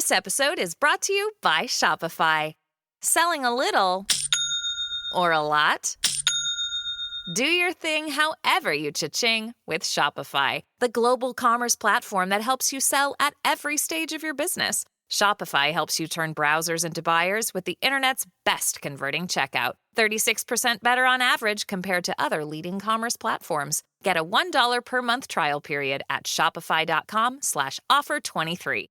This episode is brought to you by Shopify. Selling a little or a lot? Do your thing however you cha-ching with Shopify, the global commerce platform that helps you sell at every stage of your business. Shopify helps you turn browsers into buyers with the internet's best converting checkout. 36% better on average compared to other leading commerce platforms. Get a $1 per month trial period at shopify.com/offer23.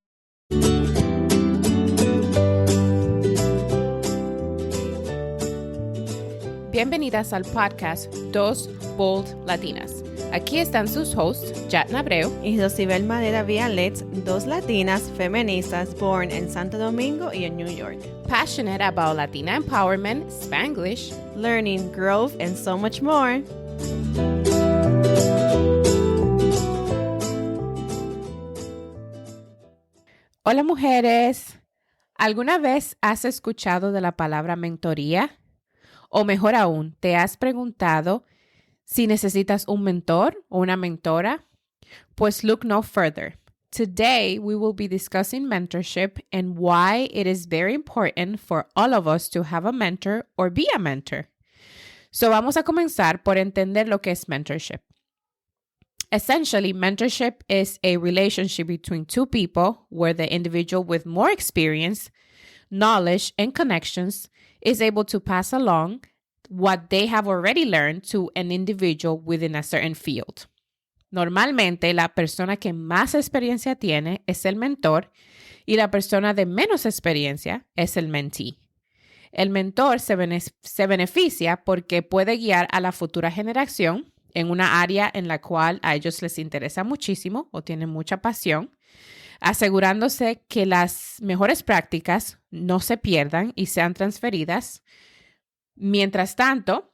Bienvenidas al podcast Dos Bold Latinas. Aquí están sus hosts, Jatna Abreu y Josibel Madera Vialet, dos latinas feministas born en Santo Domingo y en New York. Passionate about Latina empowerment, Spanglish, learning, growth, and so much more. Hola mujeres, ¿alguna vez has escuchado de la palabra mentoría? O mejor aún, ¿te has preguntado si necesitas un mentor o una mentora? Pues look no further. Today, we will be discussing mentorship and why it is very important for all of us to have a mentor or be a mentor. So vamos a comenzar por entender lo que es mentorship. Essentially, mentorship is a relationship between two people where the individual with more experience, knowledge, and connections is able to pass along what they have already learned to an individual within a certain field. Normalmente, la persona que más experiencia tiene es el mentor y la persona de menos experiencia es el mentee. El mentor se beneficia porque puede guiar a la futura generación en una área en la cual a ellos les interesa muchísimo o tienen mucha pasión, asegurándose que las mejores prácticas no se pierdan y sean transferidas. Mientras tanto,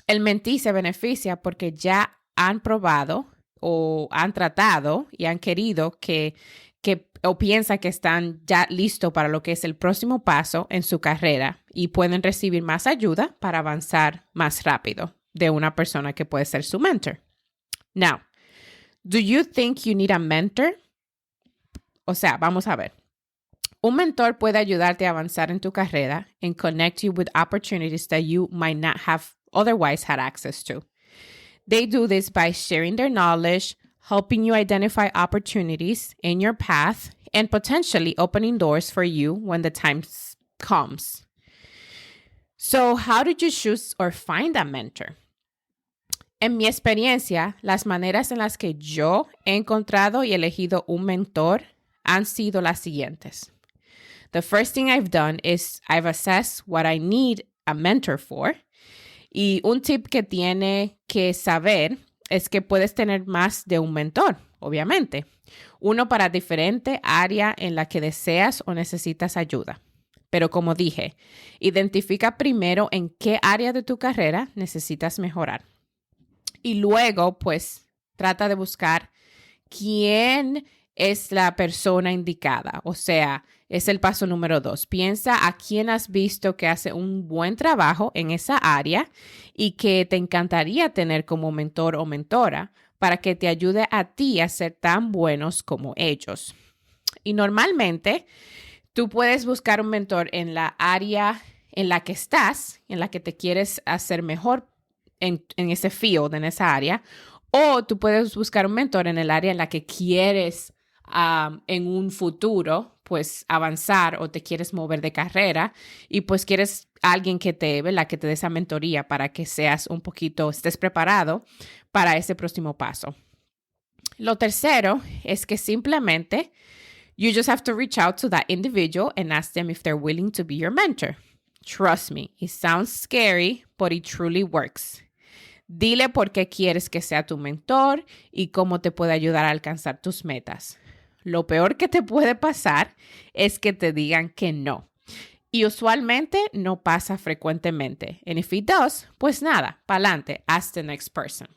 el mentee se beneficia porque ya han probado o han tratado y han querido o piensan que están ya listos para lo que es el próximo paso en su carrera y pueden recibir más ayuda para avanzar más rápido de una persona que puede ser su mentor. Now, do you think you need a mentor? O sea, vamos a ver. Un mentor puede ayudarte a avanzar en tu carrera and connect you with opportunities that you might not have otherwise had access to. They do this by sharing their knowledge, helping you identify opportunities in your path, and potentially opening doors for you when the time comes. So, how did you choose or find a mentor? En mi experiencia, las maneras en las que yo he encontrado y elegido un mentor han sido las siguientes. The first thing I've done is I've assessed what I need a mentor for. Y un tip que tiene que saber es que puedes tener más de un mentor, obviamente. Uno para diferente área en la que deseas o necesitas ayuda. Pero como dije, identifica primero en qué área de tu carrera necesitas mejorar. Y luego, pues, trata de buscar quién es la persona indicada. O sea, es el paso número 2. Piensa a quién has visto que hace un buen trabajo en esa área y que te encantaría tener como mentor o mentora para que te ayude a ti a ser tan buenos como ellos. Y normalmente, tú puedes buscar un mentor en la área en la que estás, en la que te quieres hacer mejor en ese field, en esa área, o tú puedes buscar un mentor en el área en la que quieres en un futuro, pues avanzar o te quieres mover de carrera y pues quieres alguien que te dé esa mentoría para que estés preparado para ese próximo paso. Lo tercero es que simplemente you just have to reach out to that individual and ask them if they're willing to be your mentor. Trust me, it sounds scary, but it truly works. Dile por qué quieres que sea tu mentor y cómo te puede ayudar a alcanzar tus metas. Lo peor que te puede pasar es que te digan que no. Y usualmente no pasa frecuentemente. And if it does, pues nada, pa'lante, ask the next person.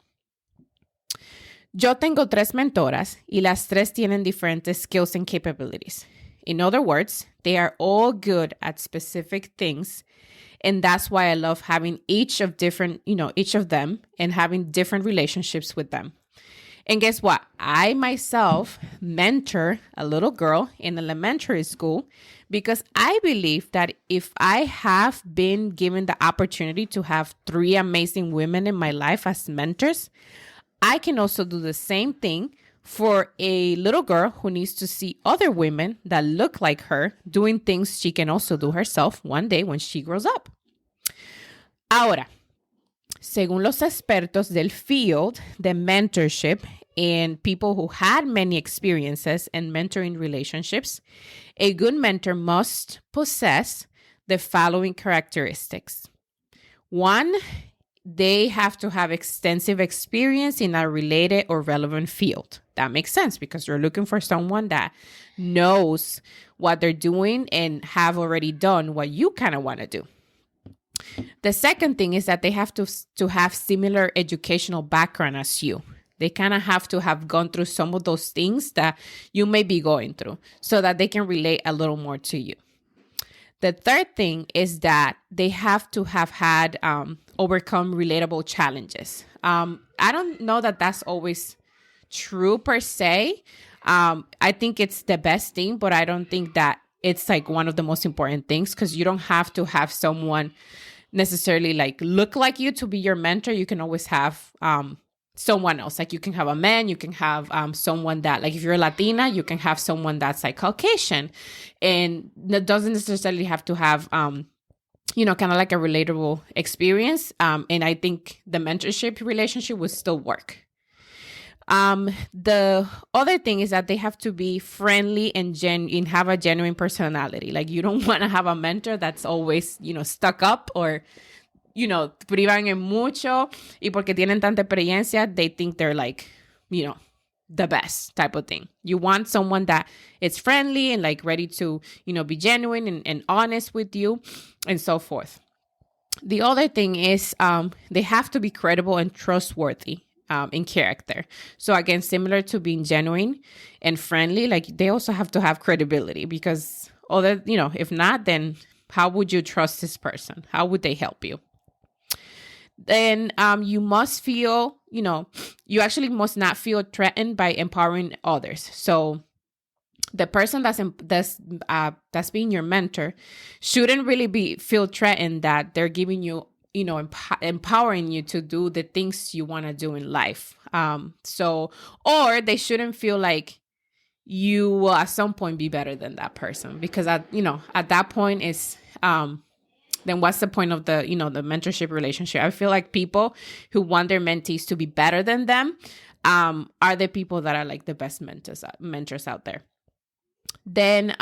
Yo tengo 3 mentoras y las 3 tienen diferentes skills and capabilities. In other words, they are all good at specific things. And that's why I love having each of them and having different relationships with them. And guess what? I myself mentor a little girl in elementary school because I believe that if I have been given the opportunity to have 3 amazing women in my life as mentors, I can also do the same thing for a little girl who needs to see other women that look like her doing things she can also do herself one day when she grows up. Ahora, según los expertos del field de mentorship and people who had many experiences in mentoring relationships, a good mentor must possess the following characteristics. 1, they have to have extensive experience in a related or relevant field. That makes sense because you're looking for someone that knows what they're doing and have already done what you kind of want to do. The second thing is that they have to have similar educational background as you. They kind of have to have gone through some of those things that you may be going through so that they can relate a little more to you. The third thing is that they have to have had overcome relatable challenges. I don't know that that's always true per se. I think it's the best thing, but I don't think that it's like one of the most important things because you don't have to have someone necessarily like look like you to be your mentor. You can always have someone else. Like you can have a man, you can have someone that, like if you're Latina, you can have someone that's like Caucasian, and that doesn't necessarily have to have kind of like a relatable experience. And I think the mentorship relationship would still work. The other thing is that they have to be friendly and have a genuine personality. Like you don't want to have a mentor that's always, stuck up or, privan en mucho y porque tienen tanta experiencia, they think they're like, the best type of thing. You want someone that is friendly and like ready to, be genuine and honest with you and so forth. The other thing is they have to be credible and trustworthy in character. So again, similar to being genuine and friendly, like they also have to have credibility because if not, then how would you trust this person? How would they help you? Then you must feel, you actually must not feel threatened by empowering others. So the person that's being your mentor shouldn't really feel threatened that they're giving you, empowering you to do the things you want to do in life. Or they shouldn't feel like you will at some point be better than that person because at that point is then what's the point of the the mentorship relationship? I feel like people who want their mentees to be better than them are the people that are like the best mentors out there. Then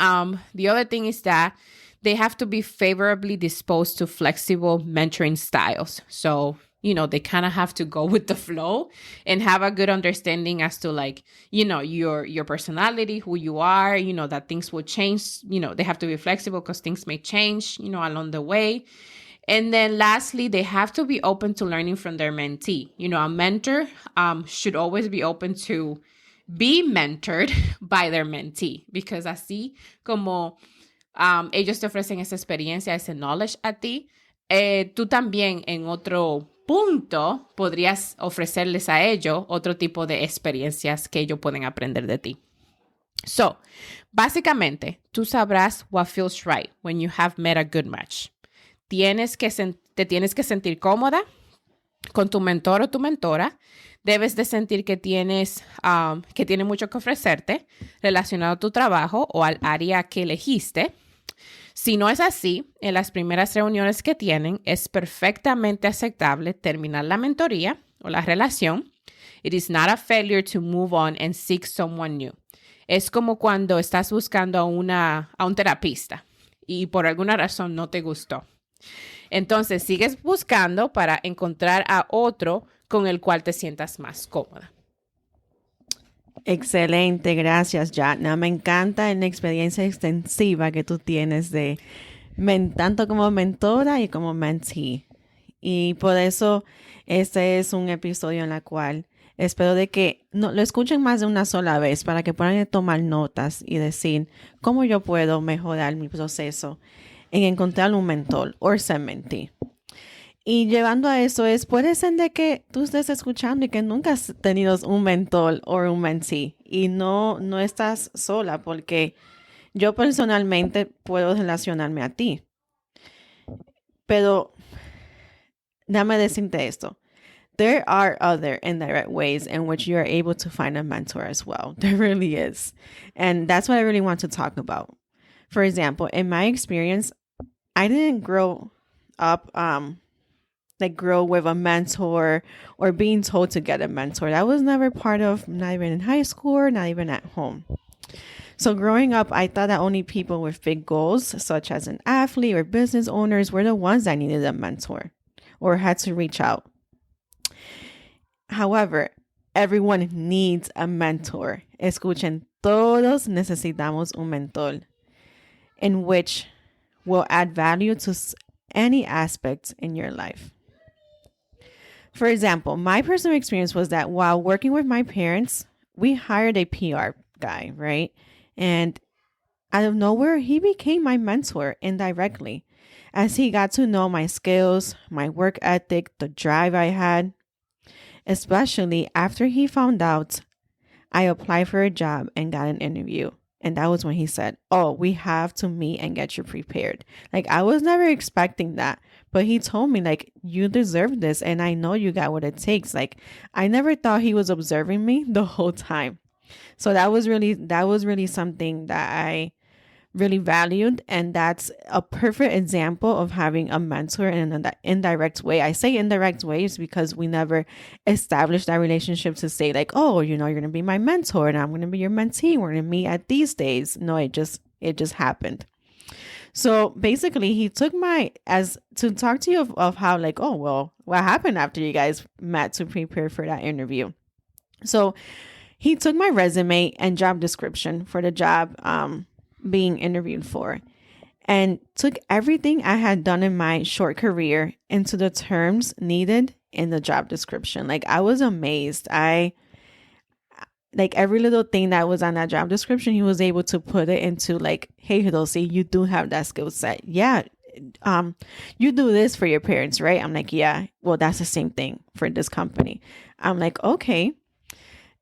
the other thing is that they have to be favorably disposed to flexible mentoring styles. So, they kind of have to go with the flow and have a good understanding as to like, your personality, who you are, that things will change. They have to be flexible because things may change, along the way. And then lastly, they have to be open to learning from their mentee. A mentor should always be open to be mentored by their mentee because así como ellos te ofrecen esa experiencia, ese knowledge a ti, tú también en otro punto podrías ofrecerles a ellos otro tipo de experiencias que ellos pueden aprender de ti. So, básicamente, tú sabrás what feels right when you have met a good match. Te tienes que sentir cómoda con tu mentor o tu mentora. Debes de sentir que tiene mucho que ofrecerte relacionado a tu trabajo o al área que elegiste. Si no es así, en las primeras reuniones que tienen, es perfectamente aceptable terminar la mentoría o la relación. It is not a failure to move on and seek someone new. Es como cuando estás buscando a un terapista y por alguna razón no te gustó. Entonces, sigues buscando para encontrar a otro con el cual te sientas más cómoda. Excelente, gracias, Jatna. Me encanta la experiencia extensiva que tú tienes de tanto como mentora y como mentee. Y por eso este es un episodio en el cual espero de que lo escuchen más de una sola vez para que puedan tomar notas y decir cómo yo puedo mejorar mi proceso en encontrar un mentor o ser mentee. Y llevando a eso es, puede ser de que tú estés escuchando y que nunca has tenido un mentor o un mentee y no estás sola porque yo personalmente puedo relacionarme a ti. Pero dame decirte esto. There are other indirect ways in which you are able to find a mentor as well. There really is. And that's what I really want to talk about. For example, in my experience, I didn't grow up grow with a mentor or being told to get a mentor. That was never part of, not even in high school or not even at home. So growing up, I thought that only people with big goals, such as an athlete or business owners, were the ones that needed a mentor or had to reach out. However, everyone needs a mentor. Escuchen, todos necesitamos un mentor in which will add value to any aspect in your life. For example, my personal experience was that while working with my parents, we hired a PR guy, right? And out of nowhere, he became my mentor indirectly as he got to know my skills, my work ethic, the drive I had, especially after he found out I applied for a job and got an interview. And that was when he said, "Oh, we have to meet and get you prepared." Like, I was never expecting that, but he told me, like, you deserve this. And I know you got what it takes. Like, I never thought he was observing me the whole time. So that was really something that I really valued. And that's a perfect example of having a mentor in an indirect way. I say indirect ways because we never established that relationship to say like, oh, you're going to be my mentor and I'm going to be your mentee. We're going to meet at these days. No, it just happened. So basically he took to talk to you of how like, oh, well, what happened after you guys met to prepare for that interview. So he took my resume and job description for the job, being interviewed for, and took everything I had done in my short career into the terms needed in the job description. Like, I was amazed. Like every little thing that was on that job description, he was able to put it into like, hey, Hidosi, you do have that skill set. Yeah. You do this for your parents, right? I'm like, yeah, well, that's the same thing for this company. I'm like, okay.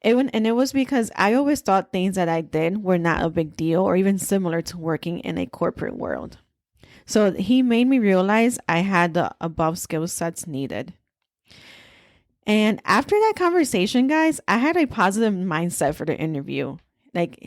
It was because I always thought things that I did were not a big deal or even similar to working in a corporate world. So he made me realize I had the above skill sets needed. And after that conversation, guys, I had a positive mindset for the interview. Like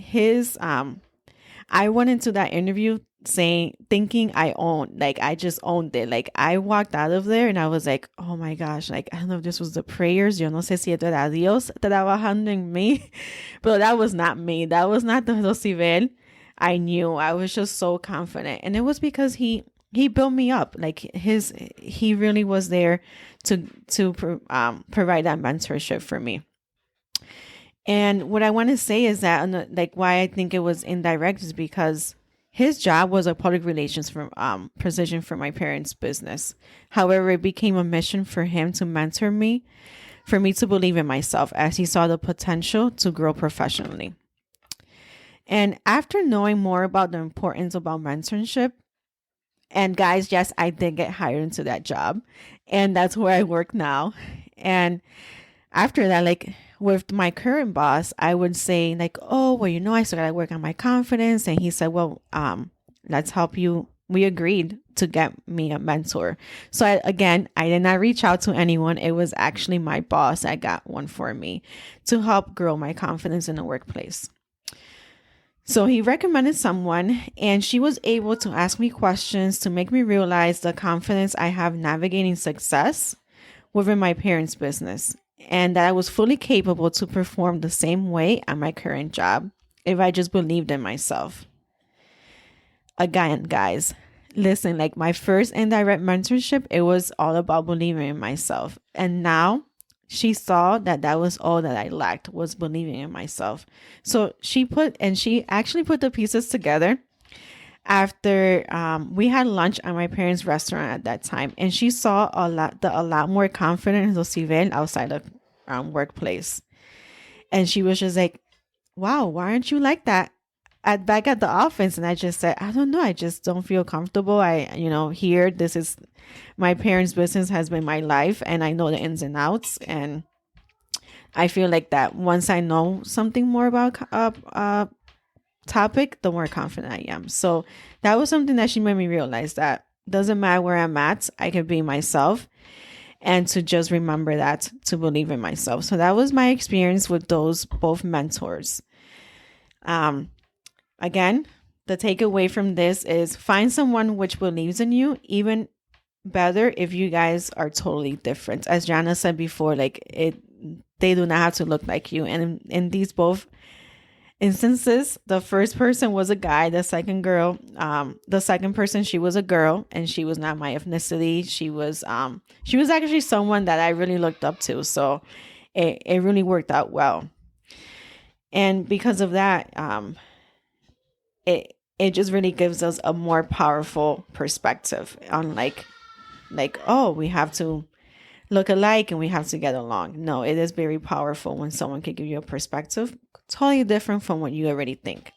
I went into that interview thinking I just owned it. Like, I walked out of there and I was like, oh my gosh, like, I don't know if this was the prayers. Yo no sé si esto era Dios trabajando en mí, but that was not me. That was not the Rosibel I knew. I was just so confident. And it was because he built me up. Like, he really was there to provide that mentorship for me. And what I want to say is that, like, why I think it was indirect is because his job was a public relations position for my parents' business. However, it became a mission for him to mentor me, for me to believe in myself as he saw the potential to grow professionally. And after knowing more about the importance about mentorship, and guys, yes, I did get hired into that job, and that's where I work now. And after that, like, with my current boss, I would say like, oh, well, I still got to work on my confidence. And he said, well, let's help you. We agreed to get me a mentor. So I did not reach out to anyone. It was actually my boss that got one for me to help grow my confidence in the workplace. So he recommended someone, and she was able to ask me questions to make me realize the confidence I have navigating success within my parents' business, and that I was fully capable to perform the same way at my current job if I just believed in myself. Again, guys, listen, like, my first indirect mentorship, it was all about believing in myself. And now she saw that was all that I lacked, was believing in myself. So she actually put the pieces together after we had lunch at my parents' restaurant at that time, and she saw a lot more confident Rosibel outside of workplace, and she was just like, "Wow, why aren't you like that back at the office, and I just said, I don't know, I just don't feel comfortable. Here, this is my parents' business has been my life, and I know the ins and outs, and I feel like that once I know something more about topic, the more confident I am. So that was something that she made me realize that doesn't matter where I'm at, I can be myself, and to just remember that, to believe in myself. So that was my experience with those both mentors. Again, the takeaway from this is find someone which believes in you, even better if you guys are totally different. As Jana said before, they do not have to look like you. And in these both instances, the first person was a guy, the second person, she was a girl, and she was not my ethnicity. She was actually someone that I really looked up to. So it really worked out well. And because of that, it just really gives us a more powerful perspective on oh, we have to look alike and we have to get along. No, it is very powerful when someone can give you a perspective totally different from what you already think.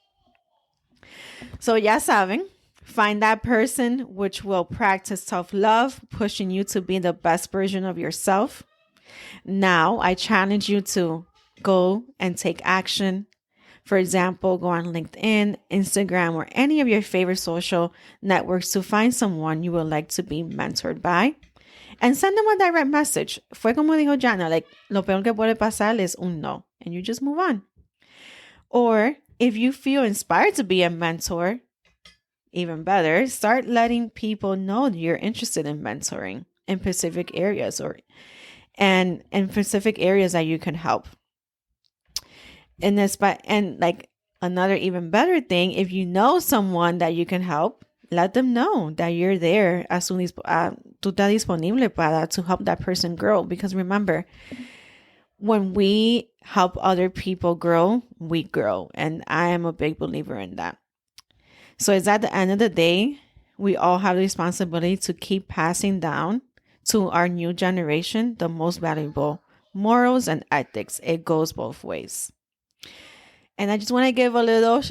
So ya saben, find that person which will practice self-love, pushing you to be the best version of yourself. Now, I challenge you to go and take action. For example, go on LinkedIn, Instagram, or any of your favorite social networks to find someone you would like to be mentored by. And send them a direct message. Fue como dijo Jana, lo peor que puede pasar es un no. And you just move on. Or if you feel inspired to be a mentor, even better, start letting people know you're interested in mentoring in specific areas and in specific areas that you can help. And another even better thing, if you know someone that you can help, let them know that you're there as soon as tú estás disponible to help that person grow. Because remember, when we help other people grow, we grow. And I am a big believer in that. So it's at the end of the day, we all have the responsibility to keep passing down to our new generation the most valuable morals and ethics. It goes both ways. And I just want to give a little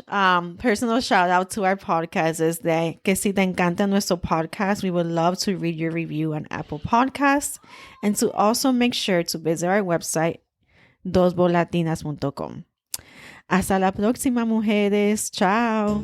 personal shout out to our podcast. Is that que si te encanta nuestro podcast, we would love to read your review on Apple Podcasts, and to also make sure to visit our website, dosvolatinas.com. Hasta la próxima, mujeres. Chao.